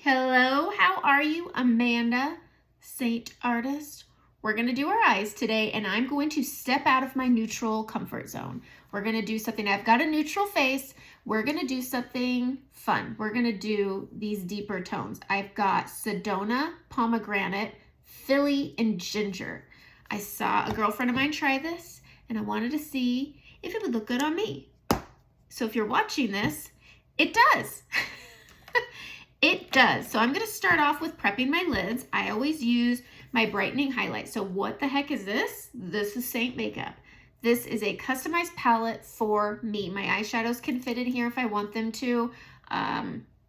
Hello, how are you? Amanda, Seint Artist. We're going to do our eyes today, and I'm going to step out of my neutral comfort zone. We're going to do something. I've got a neutral face. We're going to do something fun. We're going to do these deeper tones. I've got Sedona, Pomegranate, Philly, and Ginger. I saw a girlfriend of mine try this, and I wanted to see if it would look good on me. So if you're watching this, it does. It does. So I'm going to start off with prepping my lids. I always use my brightening highlight. So what the heck is this? This is Seint Makeup. This is a customized palette for me. My eyeshadows can fit in here if I want them to.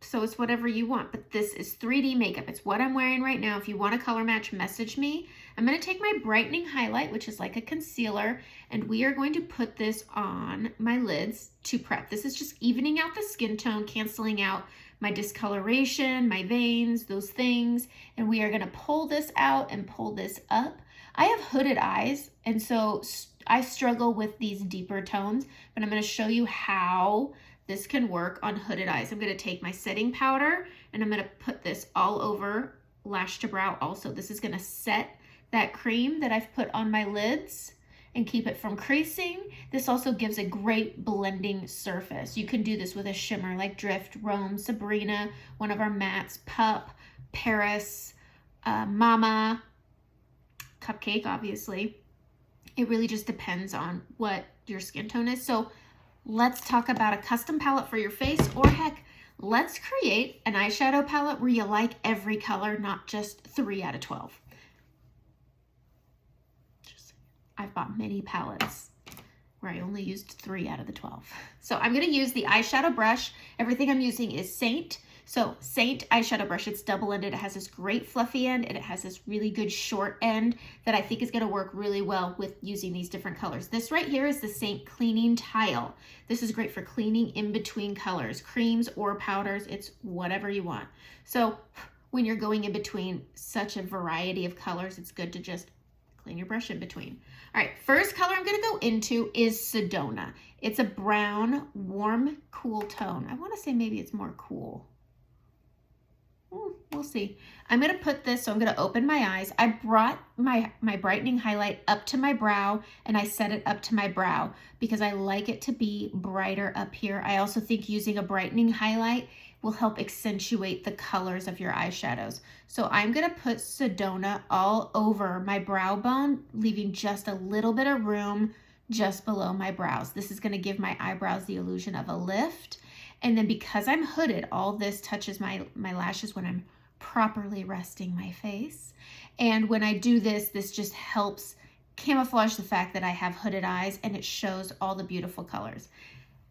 So it's whatever you want. But this is 3D makeup. It's what I'm wearing right now. If you want a color match, message me. I'm going to take my brightening highlight, which is like a concealer, and we are going to put this on my lids to prep. This is just evening out the skin tone, canceling out my discoloration, my veins, those things. And we are going to pull this out and pull this up. I have hooded eyes, and so I struggle with these deeper tones, but I'm going to show you how this can work on hooded eyes. I'm going to take my setting powder and I'm going to put this all over lash to brow also. This is going to set that cream that I've put on my lids and keep it from creasing. This also gives a great blending surface. You can do this with a shimmer like Drift, Rome, Sabrina, one of our mattes, Pup, Paris, Mama, Cupcake, obviously. It really just depends on what your skin tone is. So let's talk about a custom palette for your face, or heck, let's create an eyeshadow palette where you like every color, not just 3 out of 12. I've bought many palettes where I only used 3 out of the 12. So I'm going to use the eyeshadow brush. Everything I'm using is Seint. So Seint eyeshadow brush, it's double-ended. It has this great fluffy end and it has this really good short end that I think is going to work really well with using these different colors. This right here is the Seint Cleaning Tile. This is great for cleaning in between colors, creams or powders. It's whatever you want. So when you're going in between such a variety of colors, it's good to just clean your brush in between. All right, first color I'm going to go into is Sedona. It's a brown, warm, cool tone. I want to say maybe it's more cool. We'll see. I'm going to put this, so I'm going to open my eyes. I brought my brightening highlight up to my brow, and I set it up to my brow because I like it to be brighter up here. I also think using a brightening highlight will help accentuate the colors of your eyeshadows. So I'm going to put Sedona all over my brow bone, leaving just a little bit of room just below my brows. This is going to give my eyebrows the illusion of a lift. And then because I'm hooded, all this touches my lashes when I'm properly resting my face. And when I do this, this just helps camouflage the fact that I have hooded eyes, and it shows all the beautiful colors.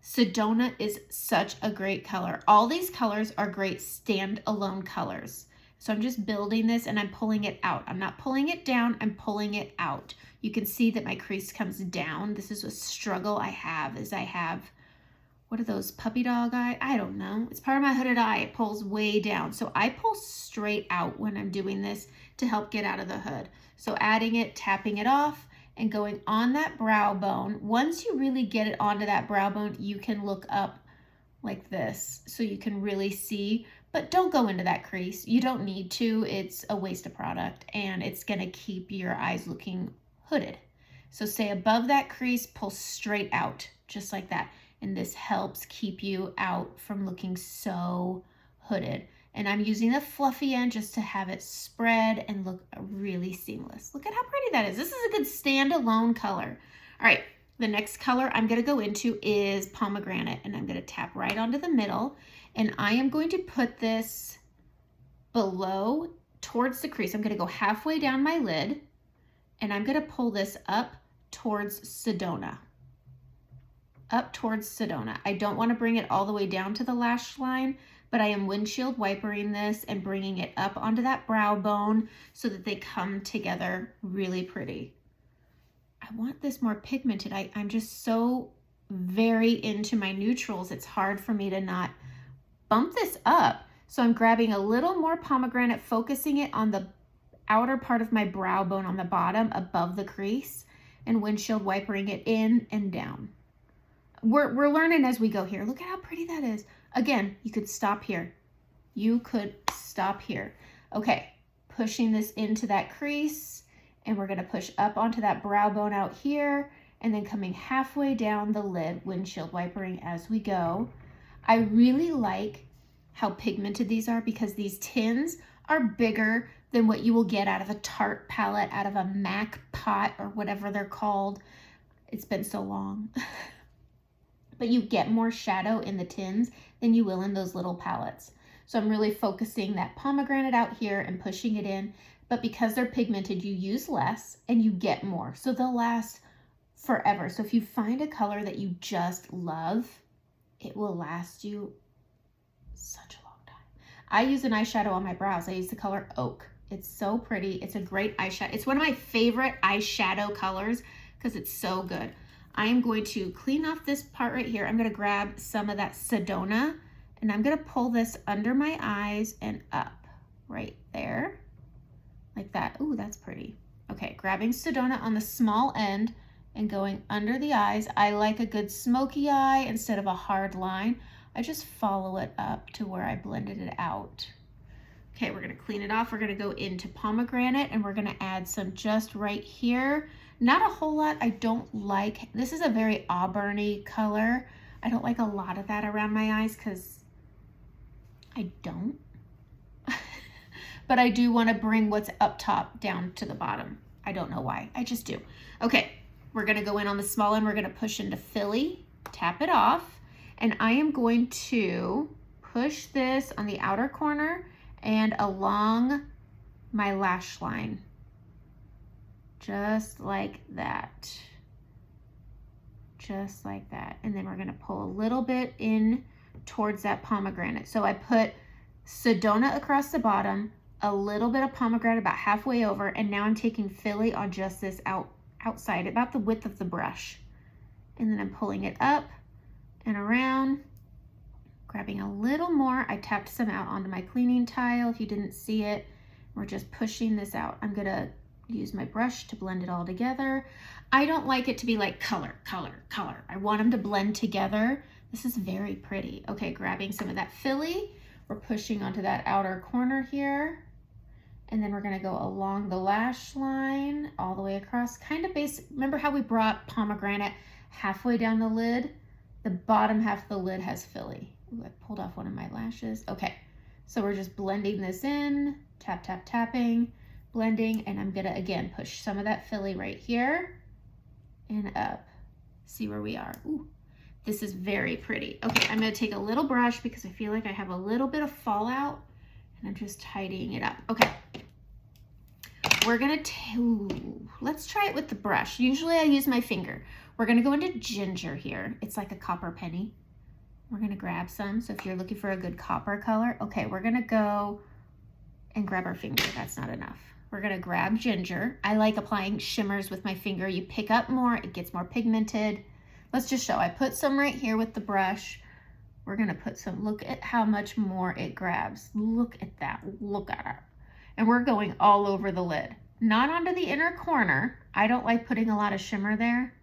Sedona is such a great color. All these colors are great standalone colors. So I'm just building this and I'm pulling it out. I'm not pulling it down, I'm pulling it out. You can see that my crease comes down. This is a struggle I have, is I have, what are those, puppy dog eye? I don't know. It's part of my hooded eye. It pulls way down. So I pull straight out when I'm doing this to help get out of the hood. So adding it, tapping it off, and going on that brow bone. Once you really get it onto that brow bone, you can look up like this so you can really see, but don't go into that crease. You don't need to. It's a waste of product and it's going to keep your eyes looking hooded. So stay above that crease, pull straight out just like that. And this helps keep you out from looking so hooded. And I'm using the fluffy end just to have it spread and look really seamless. Look at how pretty that is. This is a good standalone color. All right, the next color I'm going to go into is Pomegranate, and I'm going to tap right onto the middle. And I am going to put this below towards the crease. I'm going to go halfway down my lid, and I'm going to pull this up towards Sedona. Up towards Sedona. I don't want to bring it all the way down to the lash line, but I am windshield wipering this and bringing it up onto that brow bone so that they come together really pretty. I want this more pigmented. I'm just so very into my neutrals. It's hard for me to not bump this up. So I'm grabbing a little more pomegranate, focusing it on the outer part of my brow bone on the bottom above the crease, and windshield wipering it in and down. We're learning as we go here. Look at how pretty that is. Again, you could stop here. You could stop here. Okay, pushing this into that crease, and we're gonna push up onto that brow bone out here, and then coming halfway down the lid, windshield wipering as we go. I really like how pigmented these are because these tins are bigger than what you will get out of a Tarte palette, out of a MAC pot or whatever they're called. It's been so long. But you get more shadow in the tins than you will in those little palettes. So I'm really focusing that pomegranate out here and pushing it in. But because they're pigmented, you use less and you get more. So they'll last forever. So if you find a color that you just love, it will last you such a long time. I use an eyeshadow on my brows. I use the color Oak. It's so pretty. It's a great eyeshadow. It's one of my favorite eyeshadow colors because it's so good. I am going to clean off this part right here. I'm going to grab some of that Sedona and I'm going to pull this under my eyes and up right there like that. Ooh, that's pretty. Okay, grabbing Sedona on the small end and going under the eyes. I like a good smoky eye instead of a hard line. I just follow it up to where I blended it out. Okay, we're gonna clean it off. We're gonna go into pomegranate and we're gonna add some just right here. Not a whole lot. I don't like, this is a very auburny color. I don't like a lot of that around my eyes because I don't. But I do wanna bring what's up top down to the bottom. I don't know why, I just do. Okay, we're gonna go in on the small end. We're gonna push into Philly, tap it off, and I am going to push this on the outer corner and along my lash line. Just like that. Just like that. And then we're gonna pull a little bit in towards that pomegranate. So I put Sedona across the bottom, a little bit of pomegranate about halfway over, and now I'm taking Philly on just this outside, about the width of the brush. And then I'm pulling it up and around, grabbing a little more. I tapped some out onto my cleaning tile if you didn't see it. We're just pushing this out. I'm gonna use my brush to blend it all together. I don't like it to be like color, color, color. I want them to blend together. This is very pretty. Okay, grabbing some of that Philly. We're pushing onto that outer corner here. And then we're gonna go along the lash line all the way across, kind of basic. Remember how we brought pomegranate halfway down the lid? The bottom half of the lid has Philly. Ooh, I pulled off one of my lashes. Okay, so we're just blending this in, tap, tap, tapping, blending, and I'm gonna, again, push some of that Philly right here and up. See where we are. Ooh, this is very pretty. Okay, I'm gonna take a little brush because I feel like I have a little bit of fallout and I'm just tidying it up. Okay, we're gonna, let's try it with the brush. Usually I use my finger. We're gonna go into ginger here. It's like a copper penny. We're gonna grab some. So if you're looking for a good copper color, okay, we're gonna go and grab our finger. That's not enough. We're gonna grab ginger. I like applying shimmers with my finger. You pick up more, it gets more pigmented. Let's just show. I put some right here with the brush. We're gonna put some, look at how much more it grabs. Look at that, look at it. And we're going all over the lid. Not onto the inner corner. I don't like putting a lot of shimmer there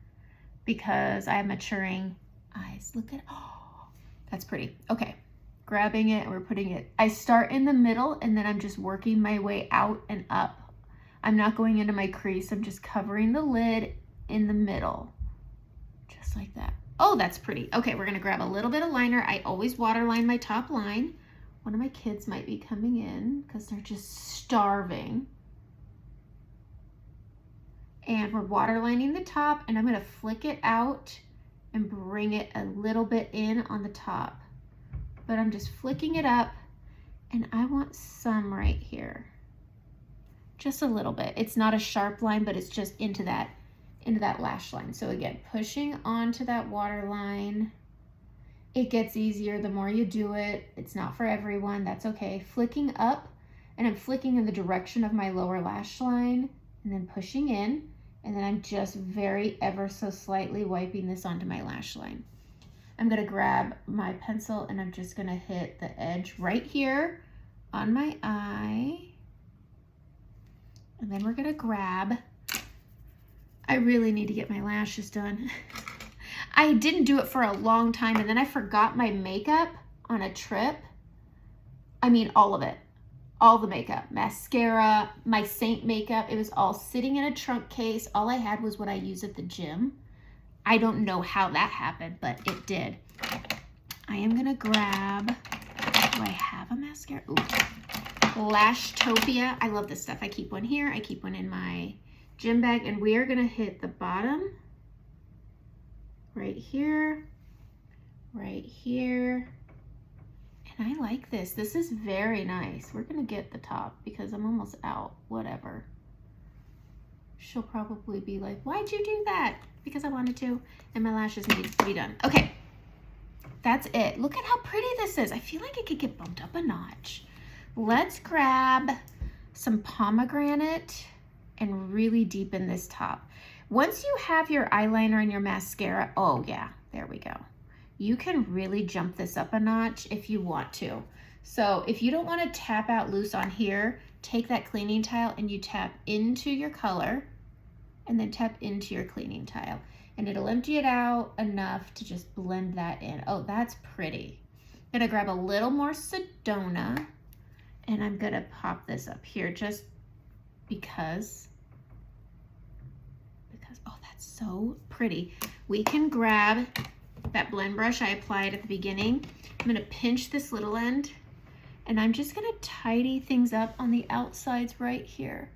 because I have maturing eyes. Look at, oh, that's pretty. Okay, grabbing it, we're putting it. I start in the middle and then I'm just working my way out and up. I'm not going into my crease. I'm just covering the lid in the middle, just like that. Oh, that's pretty. Okay, we're gonna grab a little bit of liner. I always waterline my top line. One of my kids might be coming in because they're just starving. And we're waterlining the top, and I'm gonna flick it out and bring it a little bit in on the top. But I'm just flicking it up, and I want some right here. Just a little bit. It's not a sharp line, but it's just into that lash line. So again, pushing onto that waterline. It gets easier the more you do it. It's not for everyone, that's okay. Flicking up, and I'm flicking in the direction of my lower lash line, and then pushing in, and then I'm just very ever so slightly wiping this onto my lash line. I'm gonna grab my pencil and I'm just gonna hit the edge right here on my eye. And then we're gonna grab, I really need to get my lashes done. I didn't do it for a long time and then I forgot my makeup on a trip. I mean, all of it. all the makeup, mascara, my Seint makeup. It was all sitting in a trunk case. All I had was what I use at the gym. I don't know how that happened, but it did. I am gonna grab, do I have a mascara? Ooh. Lashtopia. I love this stuff. I keep one here. I keep one in my gym bag, and we are gonna hit the bottom right here, right here. And I like this. This is very nice. We're gonna get the top because I'm almost out. Whatever. She'll probably be like, why'd you do that? Because I wanted to, and my lashes need to be done. Okay, that's it. Look at how pretty this is. I feel like it could get bumped up a notch. Let's grab some pomegranate and really deepen this top. Once you have your eyeliner and your mascara, oh yeah, there we go. You can really jump this up a notch if you want to. So if you don't want to tap out loose on here, take that cleaning tile and you tap into your color and then tap into your cleaning tile. And it'll empty it out enough to just blend that in. Oh, that's pretty. I'm gonna grab a little more Sedona and I'm gonna pop this up here just because, oh, that's so pretty. We can grab that blend brush I applied at the beginning. I'm gonna pinch this little end and I'm just gonna tidy things up on the outsides right here.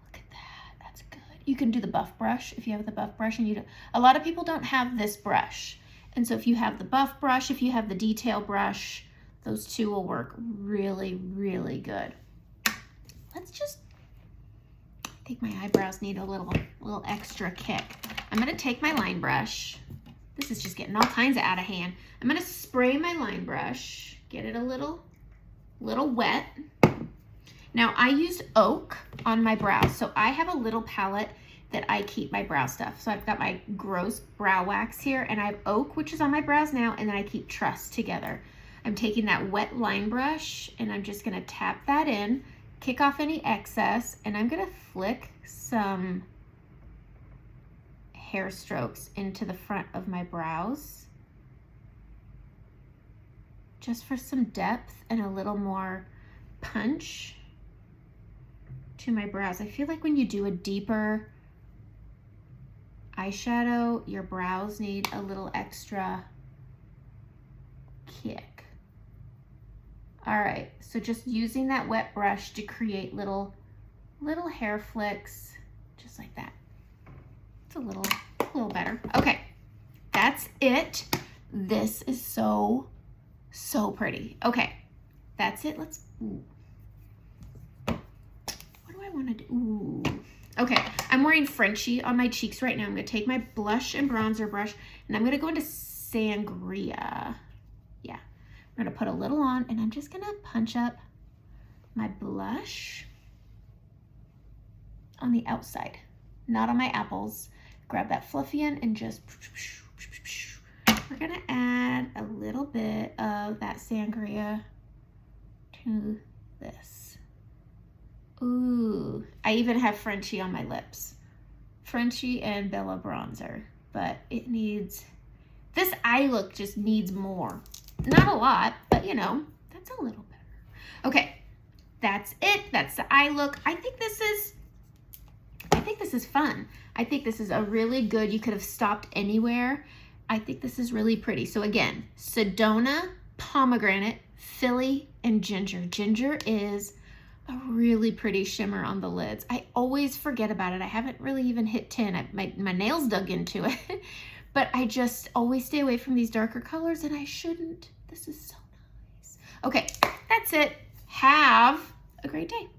Look at that, that's good. You can do the buff brush if you have the buff brush, and a lot of people don't have this brush. And so if you have the buff brush, if you have the detail brush, those two will work really, really good. Let's just, I think my eyebrows need a little extra kick. I'm gonna take my line brush. This is just getting all kinds of out of hand. I'm gonna spray my line brush, get it a little wet. Now I used oak on my brows, so I have a little palette that I keep my brow stuff. So I've got my gross brow wax here, and I have oak, which is on my brows now, and then I keep truss together. I'm taking that wet line brush and I'm just gonna tap that in, kick off any excess, and I'm gonna flick some hair strokes into the front of my brows just for some depth and a little more punch to my brows. I feel like when you do a deeper eyeshadow, your brows need a little extra kick. All right, so just using that wet brush to create little hair flicks, just like that. It's a little better. Okay, that's it. This is so pretty. Okay, that's it. Let's, ooh. What do I want to do? Ooh. Okay, I'm wearing Frenchie on my cheeks right now. I'm gonna take my blush and bronzer brush and I'm gonna go into Sangria. Yeah, I'm gonna put a little on and I'm just gonna punch up my blush on the outside, not on my apples. Grab that fluffy end and just, we're gonna add a little bit of that Sangria to this. Ooh, I even have Frenchie on my lips. Frenchie and Bella bronzer, but it needs, this eye look just needs more. Not a lot, but you know, that's a little better. Okay, that's it. That's the eye look. I think this is fun. I think this is a really good, you could have stopped anywhere. I think this is really pretty. So again, Sedona, pomegranate, Philly, and ginger. Ginger is a really pretty shimmer on the lids. I always forget about it. I haven't really even hit 10. My nails dug into it, but I just always stay away from these darker colors, and I shouldn't. This is so nice. Okay, that's it. Have a great day.